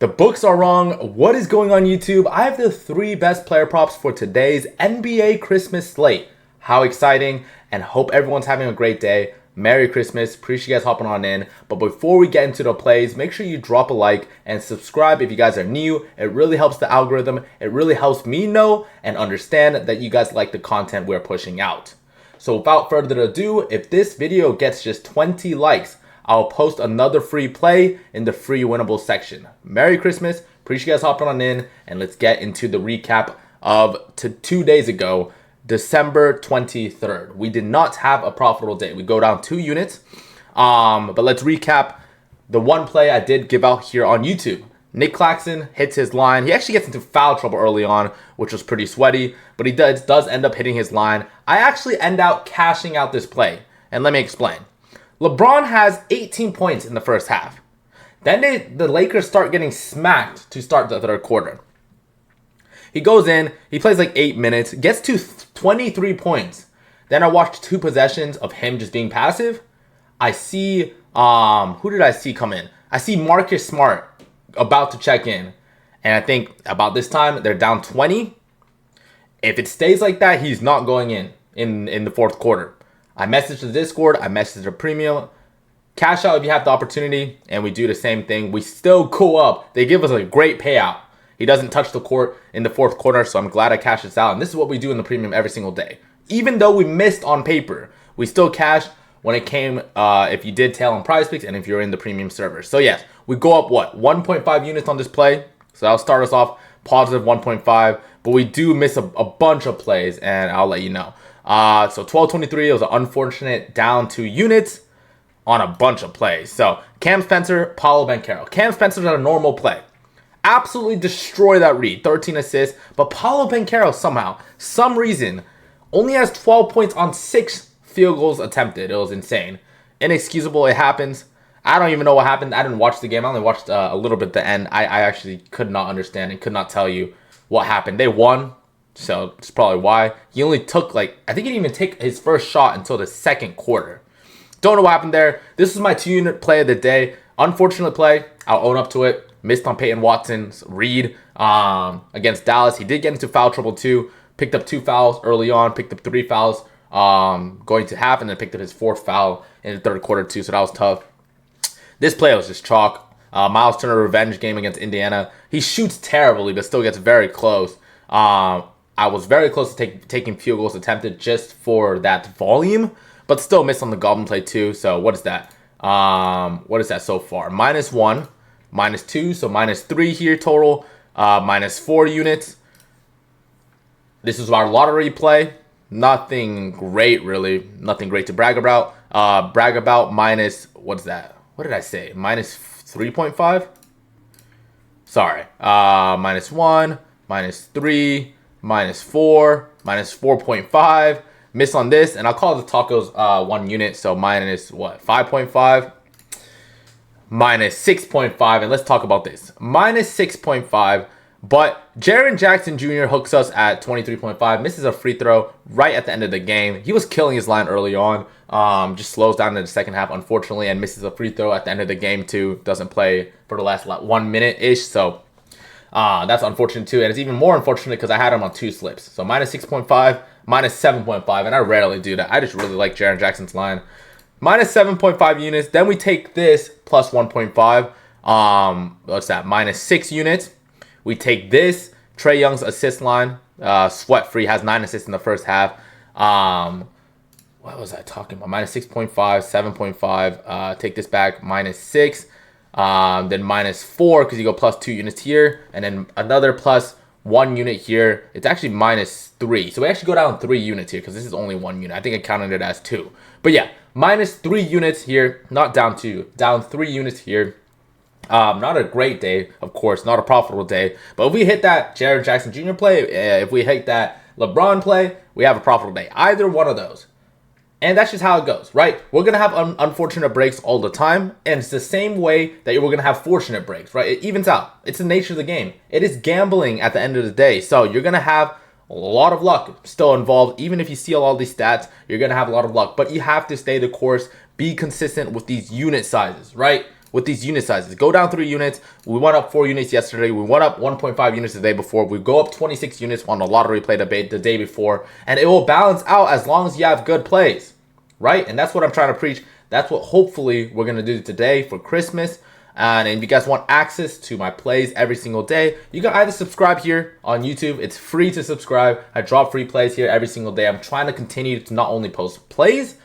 The books are wrong. What is going on YouTube? I have the 3 best player props for today's NBA Christmas slate. How exciting, and hope everyone's having a great day. Merry Christmas. Appreciate you guys hopping on in. But before we get into the plays, make sure you drop a like and subscribe if you guys are new. It really helps the algorithm. It really helps me know and understand that you guys like the content we're pushing out. So without further ado, if this video gets just 20 likes, I'll post another free play in the free winnable section. Merry Christmas. Appreciate you guys hopping on in, and let's get into the recap of 2 days ago, December 23rd. We did not have a profitable day. We go down 2 units. But let's recap the one play I did give out here on YouTube. Nick Claxton hits his line. He actually gets into foul trouble early on, which was pretty sweaty, but he does end up hitting his line. I actually end up cashing out this play, and let me explain. LeBron has 18 points in the first half. Then the Lakers start getting smacked to start the third quarter. He goes in, he plays like 8 minutes, gets to 23 points. Then I watched 2 possessions of him just being passive. I see, who did I see come in? I see Marcus Smart about to check in. And I think about this time, they're down 20. If it stays like that, he's not going in the fourth quarter. I messaged the Discord, I messaged the premium. Cash out if you have the opportunity, and we do the same thing. We still go up. They give us a great payout. He doesn't touch the court in the fourth quarter, so I'm glad I cashed this out. And this is what we do in the premium every single day. Even though we missed on paper, we still cashed when it came, if you did tail on PrizePicks and if you're in the premium server. So yes, we go up, 1.5 units on this play. So that'll start us off positive 1.5. But we do miss a bunch of plays, and I'll let you know. So 12-23, it was an unfortunate down 2 units on a bunch of plays. So Cam Spencer, Paolo Banchero. Cam Spencer's at a normal play. Absolutely destroy that read. 13 assists. But Paolo Banchero somehow, some reason, only has 12 points on 6 field goals attempted. It was insane. Inexcusable. It happens. I don't even know what happened. I didn't watch the game. I only watched a little bit at the end. I actually could not understand and could not tell you what happened. They won. So it's probably why. He only took I think he didn't even take his first shot until the second quarter. Don't know what happened there. This is my 2-unit play of the day. Unfortunate play. I'll own up to it. Missed on Peyton Watson's read against Dallas. He did get into foul trouble too. Picked up 2 fouls early on. Picked up 3 fouls going to half, and then picked up his 4th foul in the third quarter too. So that was tough. This play was just chalk. Miles Turner revenge game against Indiana. He shoots terribly, but still gets very close. I was very close to taking field goals attempted just for that volume, but still missed on the Goblin play too. So what is that? What is that so far? -1, -2, so -3 here total. -4 units. This is our lottery play. Nothing great, really. Nothing great to brag about. Minus, what is that? What did I say? -3.5? Sorry. -1, -3, -4, -4.5. Miss on this, and I'll call the tacos 1 unit, so -5.5, -6.5, and let's talk about this. -6.5, but Jaren Jackson Jr. hooks us at 23.5, misses a free throw right at the end of the game. He was killing his line early on, just slows down in the second half, unfortunately, and misses a free throw at the end of the game too. Doesn't play for the last 1 minute-ish, so that's unfortunate too, and it's even more unfortunate because I had him on 2 slips. So -6.5, -7.5, and I rarely do that. I just really like Jaren Jackson's line. -7.5 units. Then we take this plus 1.5. What's that? -6 units. We take this Trae Young's assist line. Sweat free, has 9 assists in the first half. What was I talking about? -6.5, 7.5. Take this back, -6. Then -4 because you go plus 2 units here, and then another plus 1 unit here. It's actually -3, so we actually go down 3 units here because this is only 1 unit. I think I counted it as 2, but yeah, -3 units here, not down 2, down 3 units here. Not a great day, of course, not a profitable day, but if we hit that Jaren Jackson Jr. play, if we hit that LeBron play, we have a profitable day. Either one of those. And that's just how it goes, right? We're going to have unfortunate breaks all the time. And it's the same way that we're going to have fortunate breaks, right? It evens out. It's the nature of the game. It is gambling at the end of the day. So you're going to have a lot of luck still involved. Even if you see all these stats, you're going to have a lot of luck. But you have to stay the course. Be consistent with these unit sizes, right? with these unit sizes. Go down 3 units. We went up 4 units yesterday. We went up 1.5 units the day before. We go up 26 units on the lottery play debate the day before. And it will balance out as long as you have good plays, right? And that's what I'm trying to preach. That's what hopefully we're going to do today for Christmas. And if you guys want access to my plays every single day, you can either subscribe here on YouTube. It's free to subscribe. I drop free plays here every single day. I'm trying to continue to not only post plays,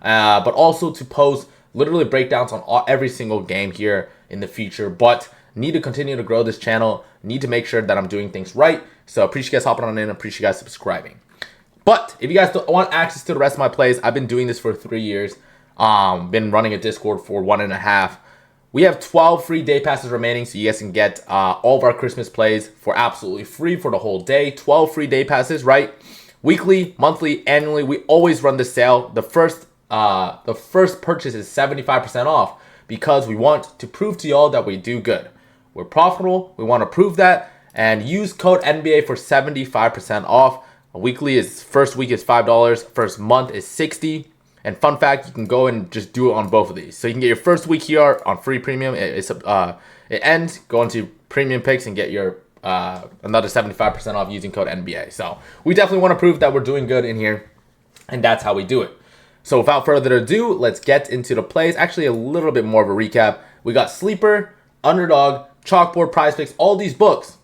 but also to post literally breakdowns on every single game here in the future. But need to continue to grow this channel. Need to make sure that I'm doing things right. So appreciate you guys hopping on in. Appreciate you guys subscribing. But if you guys want access to the rest of my plays, I've been doing this for 3 years. Been running a Discord for 1.5. We have 12 free day passes remaining, so you guys can get all of our Christmas plays for absolutely free for the whole day. 12 free day passes, right? Weekly, monthly, annually, we always run this sale. The first purchase is 75% off because we want to prove to y'all that we do good. We're profitable. We want to prove that, and use code NBA for 75% off. First week is $5. First month is $60. And fun fact, you can go and just do it on both of these. So you can get your first week here on free premium. It ends. Go into premium picks and get your another 75% off using code NBA. So we definitely want to prove that we're doing good in here, and that's how we do it. So without further ado, let's get into the plays. Actually, a little bit more of a recap. We got Sleeper, Underdog, Chalkboard, PrizePicks, all these books.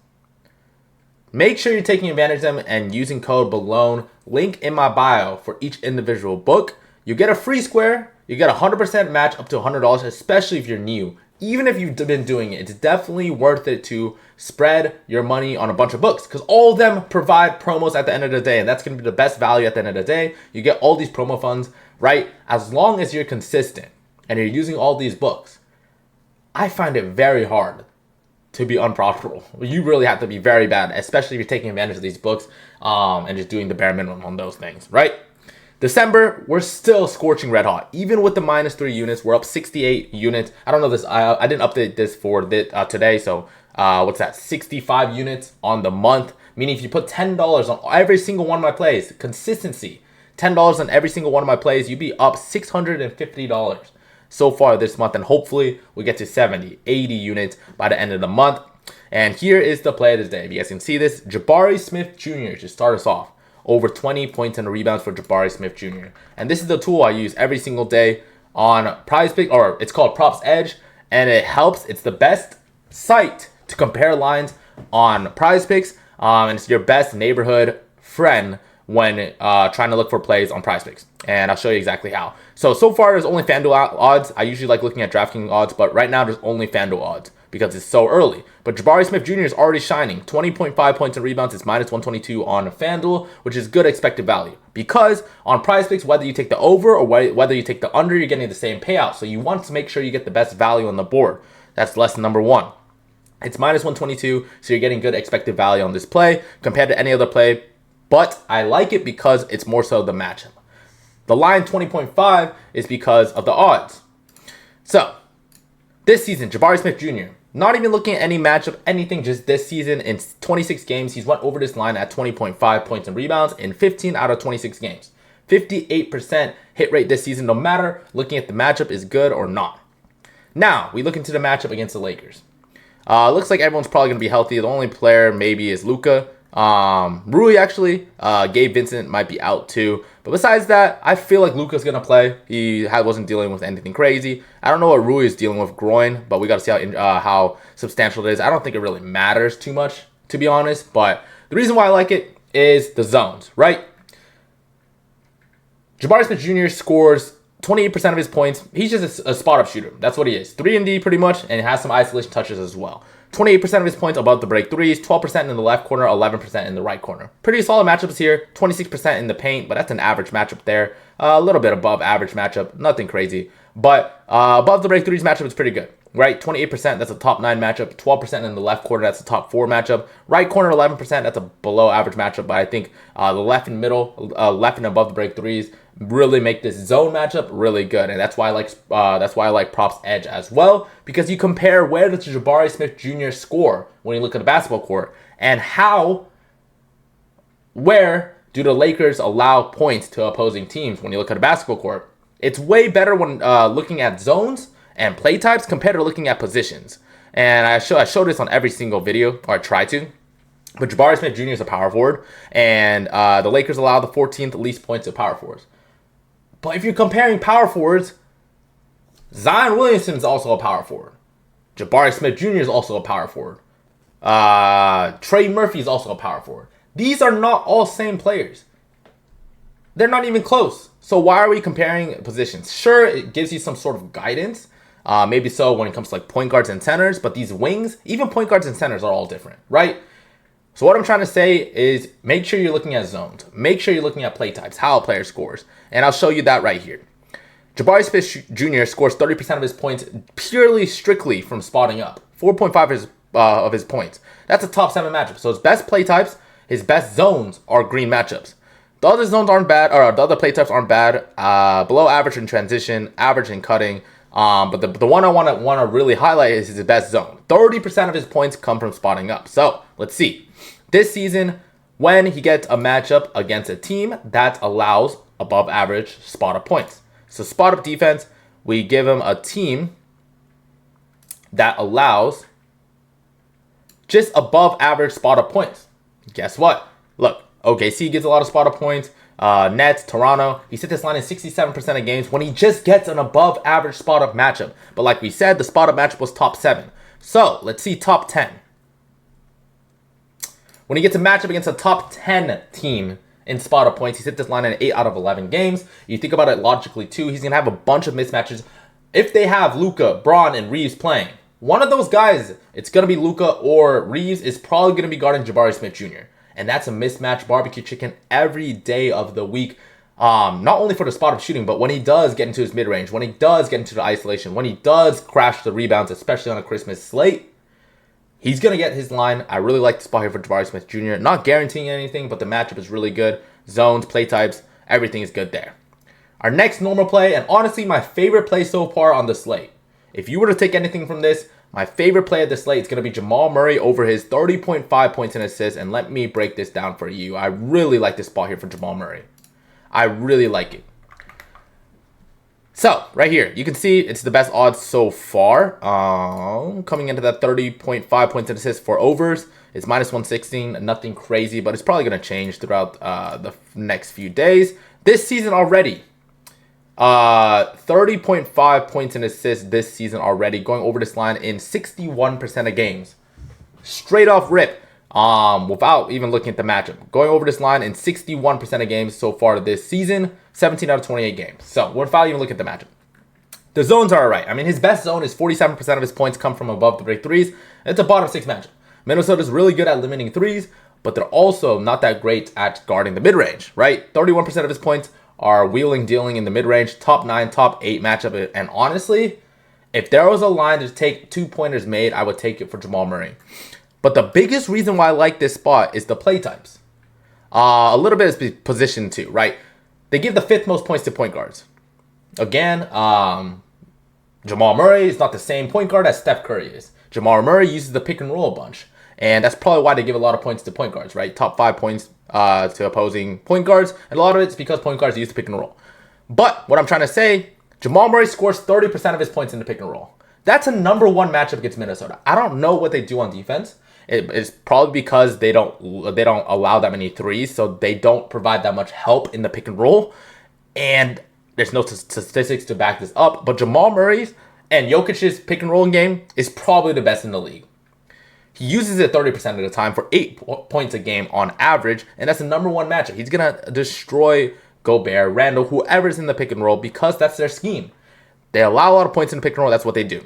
Make sure you're taking advantage of them and using code BALONE. Link in my bio for each individual book. You get a free square. You get a 100% match up to $100, especially if you're new. Even if you've been doing it, it's definitely worth it to spread your money on a bunch of books because all of them provide promos at the end of the day, and that's going to be the best value at the end of the day. You get all these promo funds, right? As long as you're consistent and you're using all these books, I find it very hard to be unprofitable. You really have to be very bad, especially if you're taking advantage of these books and just doing the bare minimum on those things, right? December, we're still scorching red hot. Even with the -3 units, we're up 68 units. I don't know this. I didn't update this for today. So what's that? 65 units on the month. Meaning if you put $10 on every single one of my plays, consistency, $10 on every single one of my plays, you'd be up $650 so far this month. And hopefully we get to 70, 80 units by the end of the month. And here is the play of the day. If you guys can see this, Jabari Smith Jr. to start us off. Over 20 points and rebounds for Jabari Smith Jr. And this is the tool I use every single day on PrizePicks, or it's called Props Edge, and it helps. It's the best site to compare lines on PrizePicks, and it's your best neighborhood friend when trying to look for plays on PrizePicks. And I'll show you exactly how. So far there's only FanDuel odds. I usually like looking at DraftKings odds, but right now there's only FanDuel odds because it's so early. But Jabari Smith Jr. is already shining. 20.5 points and rebounds. It's -122 on FanDuel, which is good expected value. Because on PrizePicks, whether you take the over or whether you take the under, you're getting the same payout. So you want to make sure you get the best value on the board. That's lesson number 1. It's -122, so you're getting good expected value on this play compared to any other play. But I like it because it's more so the matchup. The line 20.5 is because of the odds. So this season, Jabari Smith Jr., not even looking at any matchup, anything, just this season in 26 games, he's went over this line at 20.5 points and rebounds in 15 out of 26 games. 58% hit rate this season, no matter looking at the matchup is good or not. Now, we look into the matchup against the Lakers. Looks like everyone's probably going to be healthy. The only player maybe is Luka. Rui actually, Gabe Vincent might be out too. But besides that, I feel like Luka's going to play. He wasn't dealing with anything crazy. I don't know what Rui is dealing with, groin, but we got to see how substantial it is. I don't think it really matters too much, to be honest. But the reason why I like it is the zones, right? Jabari Smith Jr. scores 28% of his points. He's just a spot-up shooter. That's what he is. 3-and-D pretty much, and has some isolation touches as well. 28% of his points above the break threes, 12% in the left corner, 11% in the right corner. Pretty solid matchups here. 26% in the paint, but that's an average matchup there. A little bit above average matchup. Nothing crazy. But above the break threes matchup is pretty good, right? 28%, that's a top 9 matchup. 12% in the left corner, that's a top 4 matchup. Right corner, 11%, that's a below average matchup. But I think the left and middle, left and above the break threes really make this zone matchup really good, and that's why I like Props Edge as well, because you compare where does Jabari Smith Jr. score when you look at the basketball court, and where do the Lakers allow points to opposing teams when you look at a basketball court. It's way better when looking at zones and play types compared to looking at positions. And I show this on every single video, or I try to. But Jabari Smith Jr. is a power forward, and the Lakers allow the 14th least points to power forwards. But if you're comparing power forwards, Zion Williamson is also a power forward. Jabari Smith Jr. is also a power forward. Trey Murphy is also a power forward. These are not all same players. They're not even close. So why are we comparing positions? Sure, it gives you some sort of guidance. Maybe so when it comes to like point guards and centers. But these wings, even point guards and centers are all different, right? So what I'm trying to say is make sure you're looking at zones. Make sure you're looking at play types, how a player scores. And I'll show you that right here. Jabari Smith Jr. scores 30% of his points purely, strictly from spotting up. 4.5 of his points. That's a top 7 matchup. So his best play types, his best zones are green matchups. The other zones aren't bad, or the other play types aren't bad. Below average in transition, average in cutting. But the one I want to really highlight is his best zone. 30% of his points come from spotting up. So let's see. This season, when he gets a matchup against a team that allows above average spot up points. So spot up defense, we give him a team that allows just above average spot up points. Guess what? Look, OKC gets a lot of spot up points. Nets, Toronto, he set this line in 67% of games when he just gets an above average spot up matchup. But like we said, the spot up matchup was top 7. So let's see top 10. When he gets a matchup against a top 10 team in spot up points, he's hit this line in 8 out of 11 games. You think about it logically too, he's going to have a bunch of mismatches. If they have Luka, Braun, and Reeves playing, one of those guys, it's going to be Luka or Reeves, is probably going to be guarding Jabari Smith Jr. And that's a mismatch barbecue chicken every day of the week. Not only for the spot up shooting, but when he does get into his mid-range, when he does get into the isolation, when he does crash the rebounds, especially on a Christmas slate, he's going to get his line. I really like the spot here for Jabari Smith Jr. Not guaranteeing anything, but the matchup is really good. Zones, play types, everything is good there. Our next normal play, and honestly my favorite play so far on the slate. If you were to take anything from this, my favorite play of the slate is going to be Jamal Murray over his 30.5 points and assists. And let me break this down for you. I really like this spot here for Jamal Murray. I really like it. So, right here, you can see it's the best odds so far. Coming into that 30.5 points and assists for overs. It's minus 116, nothing crazy, but it's probably going to change throughout the next few days. This season already, 30.5 points and assists this season already, going over this line in 61% of games. Straight off rip, without even looking at the matchup. Going over this line in 61% of games so far this season, 17 out of 28 games. So, without even looking at the matchup. The zones are alright. I mean, his best zone is 47% of his points come from above the break threes. It's a bottom 6 matchup. Minnesota's really good at limiting threes, but they're also not that great at guarding the mid-range, right? 31% of his points are wheeling, dealing in the mid-range, top 9, top 8 matchup. And honestly, if there was a line to take 2-pointers made, I would take it for Jamal Murray. But the biggest reason why I like this spot is the play types. A little bit is position too, right? They give the 5th most points to point guards. Again, Jamal Murray is not the same point guard as Steph Curry is. Jamal Murray uses the pick and roll a bunch. And that's probably why they give a lot of points to point guards, right? Top 5 points to opposing point guards. And a lot of it's because point guards use the pick and roll. But what I'm trying to say, Jamal Murray scores 30% of his points in the pick and roll. That's a number 1 matchup against Minnesota. I don't know what they do on defense. It's probably because they don't allow that many threes, so they don't provide that much help in the pick and roll. And there's no statistics to back this up. But Jamal Murray's and Jokic's pick and roll game is probably the best in the league. He uses it 30% of the time for 8 points a game on average, and that's the number 1 matchup. He's going to destroy Gobert, Randall, whoever's in the pick and roll because that's their scheme. They allow a lot of points in the pick and roll. That's what they do.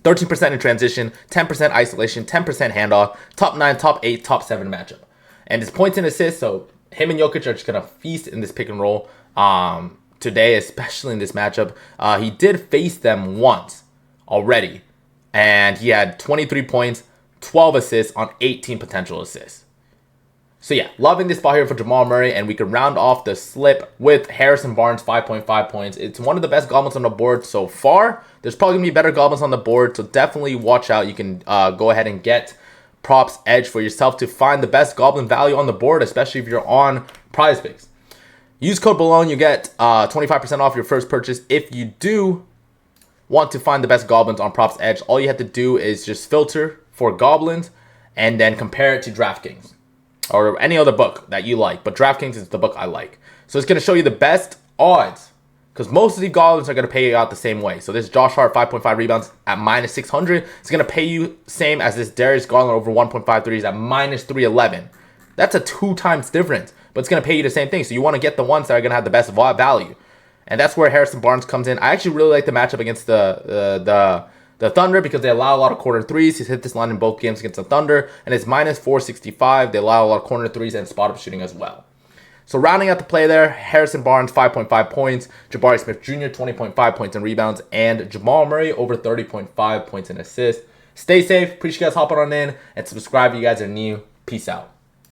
13% in transition, 10% isolation, 10% handoff, top 9, top 8, top 7 matchup. And his points and assists, so him and Jokic are just going to feast in this pick and roll today, especially in this matchup. He did face them once already, and he had 23 points, 12 assists on 18 potential assists. So yeah, loving this spot here for Jamal Murray, and we can round off the slip with Harrison Barnes, 5.5 points. It's one of the best goblins on the board so far. There's probably going to be better goblins on the board, so definitely watch out. You can go ahead and get props edge for yourself to find the best goblin value on the board, especially if you're on PrizePicks. Use code BELONE, you get 25% off your first purchase if you do want to find the best goblins on Props Edge, all you have to do is just filter for goblins and then compare it to DraftKings or any other book that you like. But DraftKings is the book I like. So it's going to show you the best odds because most of the goblins are going to pay you out the same way. So this Josh Hart 5.5 rebounds at minus 600 is going to pay you same as this Darius Garland over 1.5 threes at minus 311. That's a 2 times difference, but it's going to pay you the same thing. So you want to get the ones that are going to have the best value. And that's where Harrison Barnes comes in. I actually really like the matchup against the Thunder because they allow a lot of corner threes. He's hit this line in both games against the Thunder, and it's minus 465. They allow a lot of corner threes and spot-up shooting as well. So rounding out the play there, Harrison Barnes, 5.5 points. Jabari Smith Jr., 20.5 points and rebounds. And Jamal Murray, over 30.5 points and assists. Stay safe. Appreciate you guys hopping on in. And subscribe if you guys are new. Peace out.